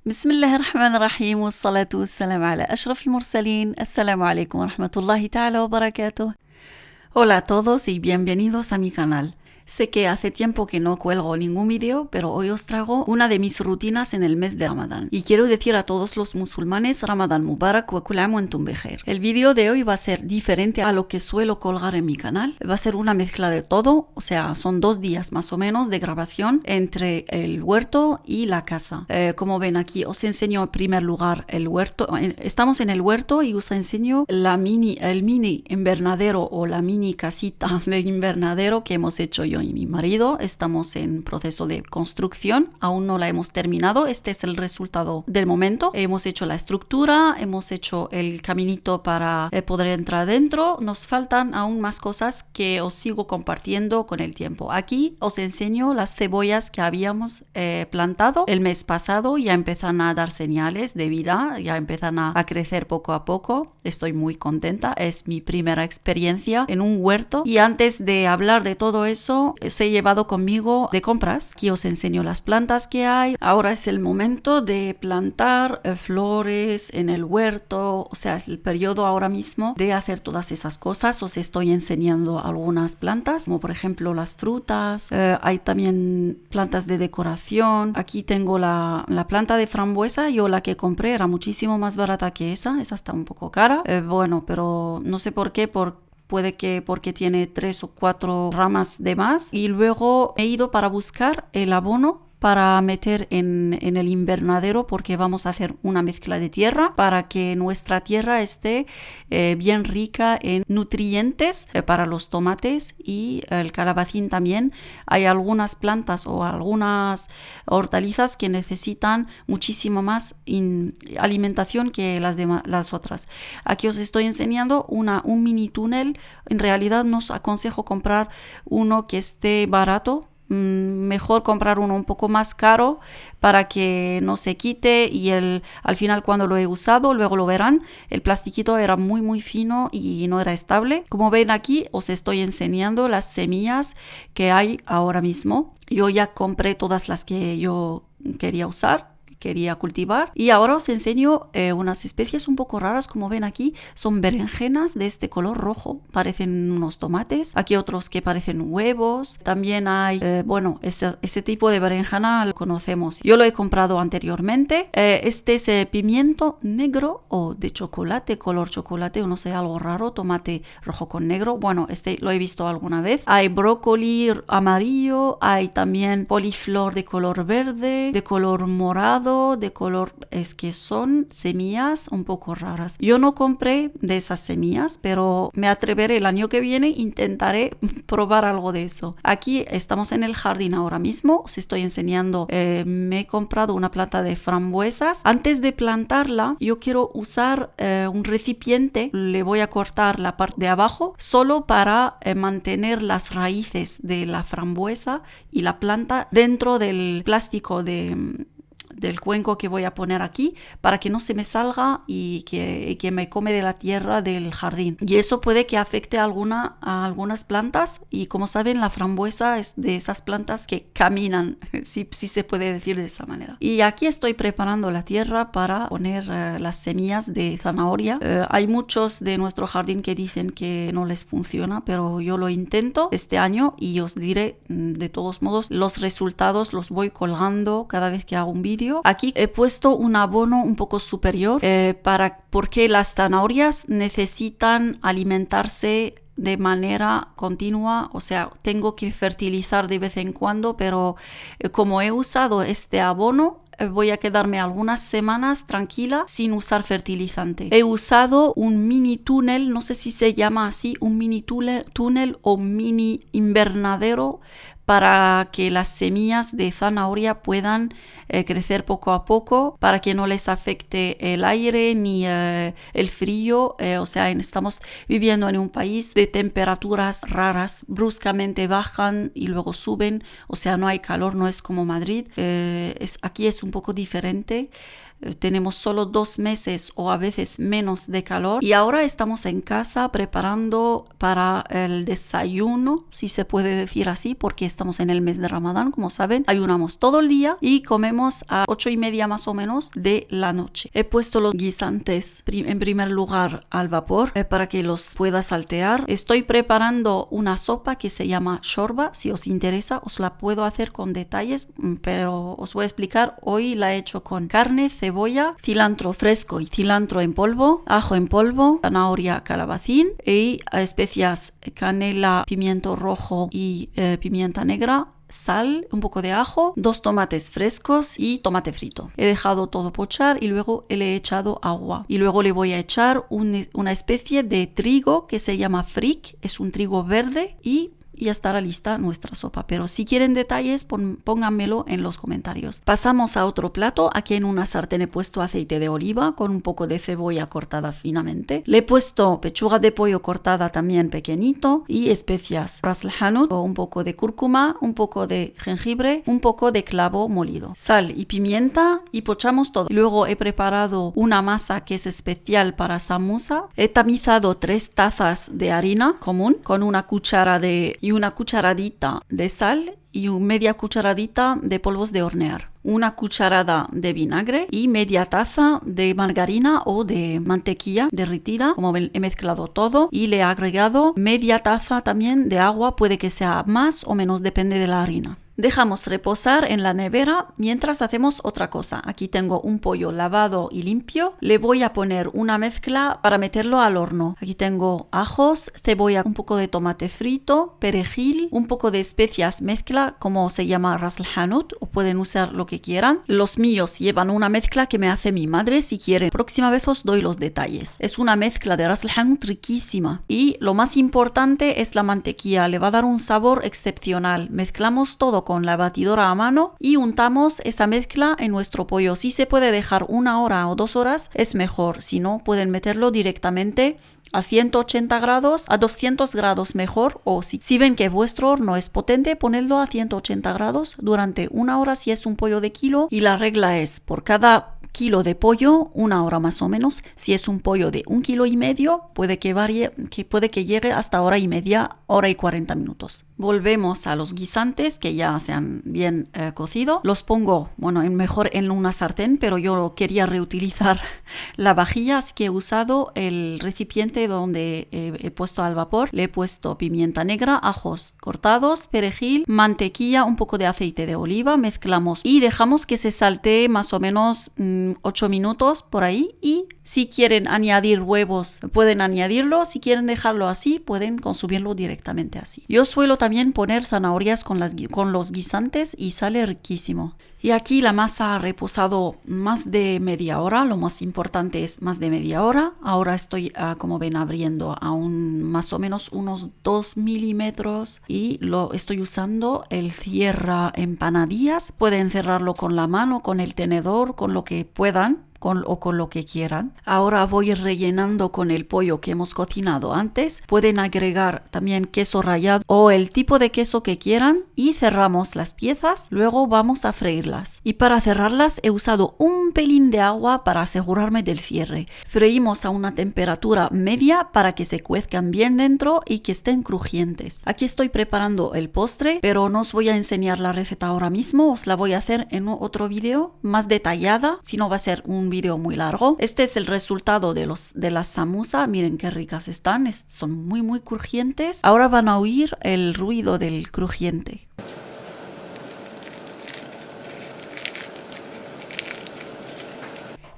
بسم الله الرحمن الرحيم والصلاة والسلام على أشرف المرسلين. السلام عليكم ورحمة الله تعالى وبركاته. Hola a todos y bienvenidos a mi canal. Sé que hace tiempo que no cuelgo ningún video, pero hoy os traigo una de mis rutinas en el mes de Ramadán. Y quiero decir a todos los musulmanes, Ramadán Mubarak wa kull aam wa antum bikhair. El video de hoy va a ser diferente a lo que suelo colgar en mi canal. Va a ser una mezcla de todo, o sea, son 2 días más o menos de grabación entre el huerto y la casa. Como ven aquí, os enseño en primer lugar el huerto. Estamos en el huerto y os enseño el mini invernadero o la mini casita de invernadero que hemos hecho yo y mi marido. Estamos en proceso de construcción, aún no la hemos terminado. Este es el resultado del momento. Hemos hecho la estructura, hemos hecho el caminito para poder entrar dentro. Nos faltan aún más cosas que os sigo compartiendo con el tiempo. Aquí os enseño las cebollas que habíamos plantado el mes pasado. Ya empiezan a dar señales de vida, ya empiezan a crecer poco a poco. Estoy muy contenta, es mi primera experiencia en un huerto. Y antes de hablar de todo eso, os he llevado conmigo de compras. Aquí os enseño las plantas que hay. Ahora es el momento de plantar flores en el huerto. O sea, es el periodo ahora mismo de hacer todas esas cosas. Os estoy enseñando algunas plantas, como por ejemplo las frutas. Hay también plantas de decoración. Aquí tengo la planta de frambuesa. Yo la que compré era muchísimo más barata que esa. Esa está un poco cara. Bueno, pero no sé por qué, puede que porque tiene 3 o 4 ramas de más. Y luego he ido para buscar el abono para meter en el invernadero, porque vamos a hacer una mezcla de tierra para que nuestra tierra esté bien rica en nutrientes para los tomates y el calabacín también. Hay algunas plantas o algunas hortalizas que necesitan muchísimo más alimentación que las otras. Aquí os estoy enseñando un mini túnel. En realidad no os aconsejo comprar uno que esté barato. Mejor comprar uno un poco más caro para que no se quite y al final cuando lo he usado, luego lo verán, el plastiquito era muy fino y no era estable. Como ven aquí, os estoy enseñando las semillas que hay ahora mismo. Yo ya compré todas las que yo quería usar, quería cultivar, y ahora os enseño unas especies un poco raras. Como ven aquí, son berenjenas de este color rojo, parecen unos tomates. Aquí otros que parecen huevos. También hay, ese tipo de berenjena lo conocemos, yo lo he comprado anteriormente. Este es pimiento negro o de chocolate, color chocolate, o no sé, algo raro, tomate rojo con negro. Bueno, este lo he visto alguna vez. Hay brócoli amarillo, hay también coliflor de color verde, de color morado, de color, es que son semillas un poco raras. Yo no compré de esas semillas, pero me atreveré el año que viene, intentaré probar algo de eso. Aquí estamos en el jardín ahora mismo, os estoy enseñando, me he comprado una planta de frambuesas. Antes de plantarla, yo quiero usar un recipiente, le voy a cortar la parte de abajo, solo para mantener las raíces de la frambuesa y la planta dentro del plástico del cuenco que voy a poner aquí, para que no se me salga y que me come de la tierra del jardín. Y eso puede que afecte a algunas plantas, y como saben, la frambuesa es de esas plantas que caminan, si se puede decir de esa manera. Y aquí estoy preparando la tierra para poner las semillas de zanahoria. Hay muchos de nuestro jardín que dicen que no les funciona, pero yo lo intento este año y os diré de todos modos los resultados. Los voy colgando cada vez que hago un vídeo. Aquí he puesto un abono un poco superior porque las zanahorias necesitan alimentarse de manera continua, o sea, tengo que fertilizar de vez en cuando, pero como he usado este abono, voy a quedarme algunas semanas tranquila sin usar fertilizante. He usado un mini túnel, no sé si se llama así, un mini túnel o mini invernadero, para que las semillas de zanahoria puedan crecer poco a poco, para que no les afecte el aire ni el frío. O sea, estamos viviendo en un país de temperaturas raras, bruscamente bajan y luego suben. O sea, no hay calor, no es como Madrid. Aquí es un poco diferente. tenemos solo 2 meses o a veces menos de calor. Y ahora estamos en casa preparando para el desayuno, si se puede decir así, porque estamos en el mes de Ramadán, como saben. Ayunamos todo el día y comemos a 8:30 más o menos de la noche. He puesto los guisantes en primer lugar al vapor para que los pueda saltear. Estoy preparando una sopa que se llama shorba. Si os interesa, os la puedo hacer con detalles, pero os voy a explicar. Hoy la he hecho con carne, cebolla, cilantro fresco y cilantro en polvo, ajo en polvo, zanahoria, calabacín y especias, canela, pimiento rojo y pimienta negra, sal, un poco de ajo, 2 tomates frescos y tomate frito. He dejado todo pochar y luego le he echado agua. Y luego le voy a echar una especie de trigo que se llama frik, es un trigo verde y ya estará lista nuestra sopa. Pero si quieren detalles, pónganmelo en los comentarios. Pasamos a otro plato. Aquí en una sartén he puesto aceite de oliva con un poco de cebolla cortada finamente. Le he puesto pechuga de pollo cortada también pequeñito y especias. Ras el hanout, un poco de cúrcuma, un poco de jengibre, un poco de clavo molido. Sal y pimienta y pochamos todo. Luego he preparado una masa que es especial para samosa. He tamizado 3 tazas de harina común con una cucharadita de sal y media cucharadita de polvos de hornear. Una cucharada de vinagre y media taza de margarina o de mantequilla derretida. Como ven, he mezclado todo y le he agregado media taza también de agua. Puede que sea más o menos, depende de la harina. Dejamos reposar en la nevera mientras hacemos otra cosa. Aquí tengo un pollo lavado y limpio. Le voy a poner una mezcla para meterlo al horno. Aquí tengo ajos, cebolla, un poco de tomate frito, perejil, un poco de especias mezcla, como se llama ras el hanout, o pueden usar lo que quieran. Los míos llevan una mezcla que me hace mi madre. Si quieren, próxima vez os doy los detalles. Es una mezcla de ras el hanout riquísima. Y lo más importante es la mantequilla. Le va a dar un sabor excepcional. Mezclamos todo con la batidora a mano y untamos esa mezcla en nuestro pollo. Si se puede dejar 1 hora o 2 horas es mejor, si no pueden meterlo directamente a 180 grados, a 200 grados mejor, o si ven que vuestro horno es potente, ponedlo a 180 grados durante 1 hora si es un pollo de kilo, y la regla es por cada kilo de pollo, 1 hora más o menos. Si es un pollo de 1,5 kg, puede que varíe, puede que llegue hasta 1h30, 1h40 minutos. Volvemos a los guisantes que ya se han bien cocido. Los pongo, mejor en una sartén, pero yo quería reutilizar la vajilla, así que he usado el recipiente donde he puesto al vapor. Le he puesto pimienta negra, ajos cortados, perejil, mantequilla, un poco de aceite de oliva. Mezclamos y dejamos que se saltee más o menos 8 minutos por ahí. Y si quieren añadir huevos, pueden añadirlo. Si quieren dejarlo así, pueden consumirlo directamente así. Yo suelo también poner zanahorias con los guisantes y sale riquísimo. Y aquí la masa ha reposado más de media hora. Lo más importante es más de media hora. Ahora estoy, como ven, abriendo a más o menos unos 2 milímetros y lo estoy usando el cierra empanadillas. Pueden cerrarlo con la mano, con el tenedor, con lo que puedan. Con lo que quieran. Ahora voy rellenando con el pollo que hemos cocinado antes. Pueden agregar también queso rallado o el tipo de queso que quieran y cerramos las piezas. Luego vamos a freírlas. Y para cerrarlas he usado un pelín de agua para asegurarme del cierre. Freímos a una temperatura media para que se cuezcan bien dentro y que estén crujientes. Aquí estoy preparando el postre, pero no os voy a enseñar la receta ahora mismo. Os la voy a hacer en otro video más detallada. Si no, va a ser un video muy largo. Este es el resultado de las samosa. Miren qué ricas están. Son muy muy crujientes. Ahora van a oír el ruido del crujiente.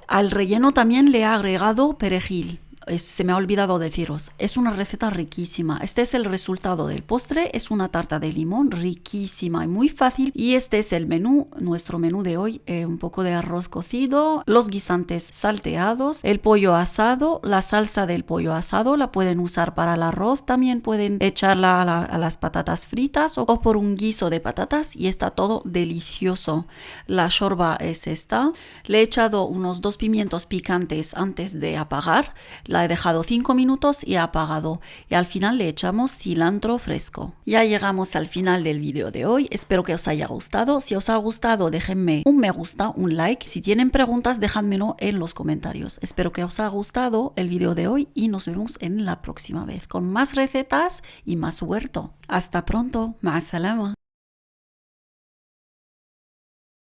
Al relleno también le he agregado perejil. Se me ha olvidado deciros, es una receta riquísima. Este es el resultado del postre, es una tarta de limón riquísima y muy fácil. Y este es el menú, nuestro menú de hoy. Un poco de arroz cocido, los guisantes salteados, el pollo asado, la salsa del pollo asado la pueden usar para el arroz, también pueden echarla a las patatas fritas o por un guiso de patatas y está todo delicioso. La shorba es esta. Le he echado unos 2 pimientos picantes antes de apagar. La la he dejado 5 minutos y ha apagado. Y al final le echamos cilantro fresco. Ya llegamos al final del vídeo de hoy. Espero que os haya gustado. Si os ha gustado, déjenme un me gusta, un like. Si tienen preguntas, déjamelo en los comentarios. Espero que os haya gustado el vídeo de hoy y nos vemos en la próxima vez con más recetas y más huerto. Hasta pronto. Ma'as salama.